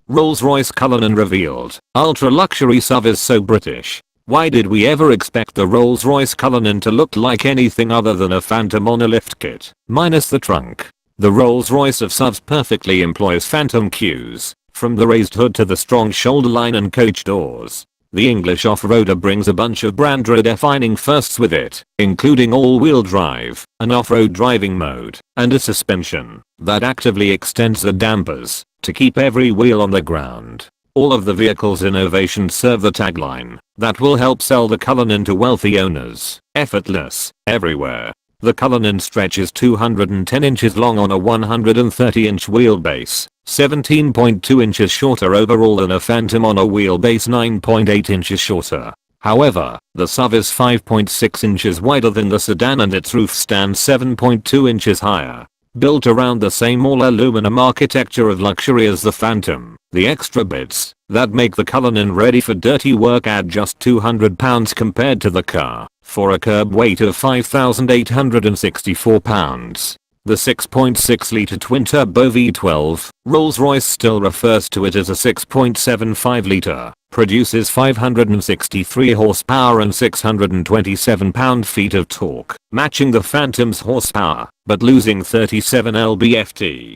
Rolls-Royce Cullinan revealed. Ultra-luxury SUV is so British. Why did we ever expect the Rolls-Royce Cullinan to look like anything other than a Phantom on a lift kit, minus the trunk? The Rolls-Royce of SUVs perfectly employs Phantom cues, from the raised hood to the strong shoulder line and coach doors. The English off-roader brings a bunch of brand-redefining firsts with it, including all-wheel drive, an off-road driving mode, and a suspension that actively extends the dampers to keep every wheel on the ground. All of the vehicle's innovations serve the tagline that will help sell the Cullinan to wealthy owners. Effortless, everywhere. The Cullinan stretches 210 inches long on a 130-inch wheelbase, 17.2 inches shorter overall than a Phantom on a wheelbase 9.8 inches shorter. However, the SUV is 5.6 inches wider than the sedan and its roof stands 7.2 inches higher. Built around the same all-aluminum architecture of luxury as the Phantom, the extra bits that make the Cullinan ready for dirty work add just 200 pounds compared to the car, for a curb weight of 5,864 pounds. The 6.6-litre twin-turbo V12, Rolls-Royce still refers to it as a 6.75-litre, produces 563 horsepower and 627 pound-feet of torque, matching the Phantom's horsepower, but losing 37 lb-ft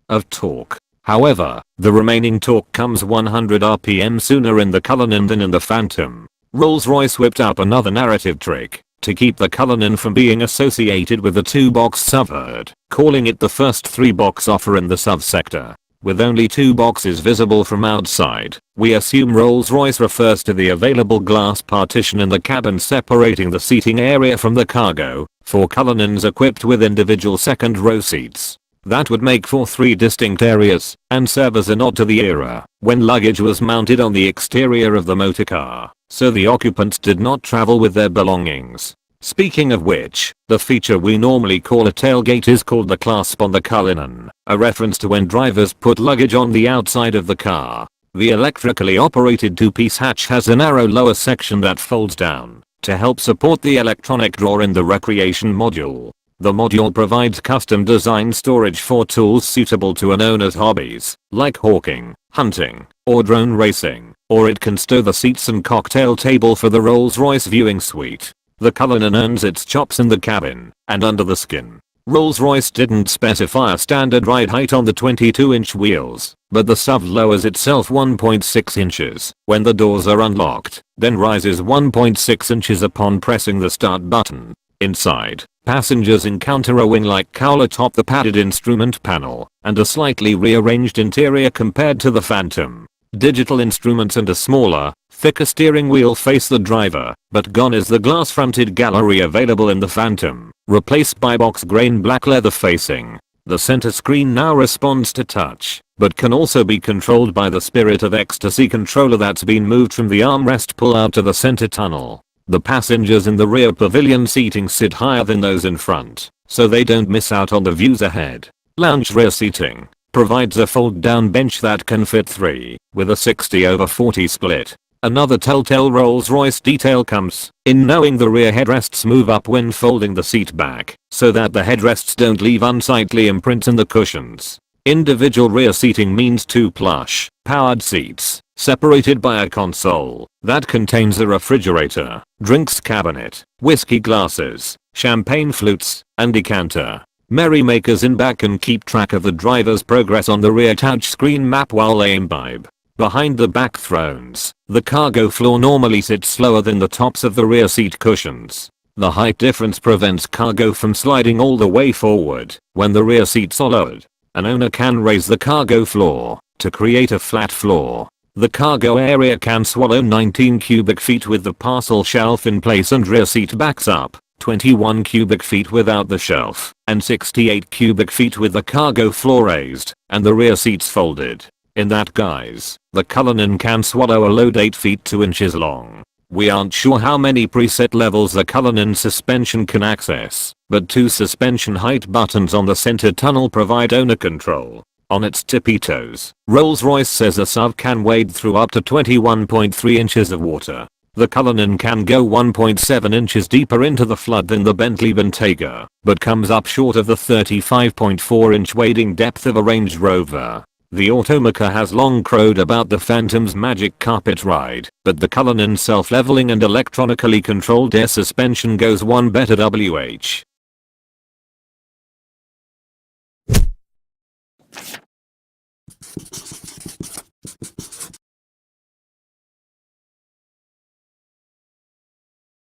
of torque. However, the remaining torque comes 100 rpm sooner in the Cullinan than in the Phantom. Rolls-Royce whipped up another narrative trick to keep the Cullinan from being associated with the 2-box SUV herd, calling it the first 3-box offer in the SUV sector. With only 2 boxes visible from outside, we assume Rolls-Royce refers to the available glass partition in the cabin separating the seating area from the cargo, for Cullinans equipped with individual second-row seats. That would make for 3 distinct areas, and serve as a nod to the era when luggage was mounted on the exterior of the motorcar, so the occupants did not travel with their belongings. Speaking of which, the feature we normally call a tailgate is called the clasp on the Cullinan, a reference to when drivers put luggage on the outside of the car. The electrically operated 2-piece hatch has a narrow lower section that folds down to help support the electronic drawer in the recreation module. The module provides custom-designed storage for tools suitable to an owner's hobbies, like hawking, hunting, or drone racing, or it can stow the seats and cocktail table for the Rolls-Royce viewing suite. The Cullinan earns its chops in the cabin and under the skin. Rolls-Royce didn't specify a standard ride height on the 22-inch wheels, but the SUV lowers itself 1.6 inches when the doors are unlocked, then rises 1.6 inches upon pressing the start button. Inside, passengers encounter a wing-like cowl atop the padded instrument panel and a slightly rearranged interior compared to the Phantom. Digital instruments and a smaller, thicker steering wheel face the driver, but gone is the glass-fronted gallery available in the Phantom, replaced by box-grain black leather facing. The center screen now responds to touch, but can also be controlled by the Spirit of Ecstasy controller that's been moved from the armrest pull-out to the center tunnel. The passengers in the rear pavilion seating sit higher than those in front, so they don't miss out on the views ahead. Lounge rear seating provides a fold-down bench that can fit 3, with a 60/40 split. Another telltale Rolls-Royce detail comes in knowing the rear headrests move up when folding the seat back, so that the headrests don't leave unsightly imprints in the cushions. Individual rear seating means 2 plush, powered seats, separated by a console that contains a refrigerator, drinks cabinet, whiskey glasses, champagne flutes, and decanter. Merrymakers in back can keep track of the driver's progress on the rear touchscreen map while they imbibe. Behind the back thrones, the cargo floor normally sits slower than the tops of the rear seat cushions. The height difference prevents cargo from sliding all the way forward when the rear seats are lowered. An owner can raise the cargo floor to create a flat floor. The cargo area can swallow 19 cubic feet with the parcel shelf in place and rear seat backs up, 21 cubic feet without the shelf, and 68 cubic feet with the cargo floor raised and the rear seats folded. In that guise, the Cullinan can swallow a load 8 feet 2 inches long. We aren't sure how many preset levels the Cullinan suspension can access, but 2 suspension height buttons on the center tunnel provide owner control. On its tippy toes, Rolls-Royce says a SUV can wade through up to 21.3 inches of water. The Cullinan can go 1.7 inches deeper into the flood than the Bentley Bentayga, but comes up short of the 35.4 inch wading depth of a Range Rover. The automaker has long crowed about the Phantom's magic carpet ride, but the Cullinan's self-leveling and electronically controlled air suspension goes one better.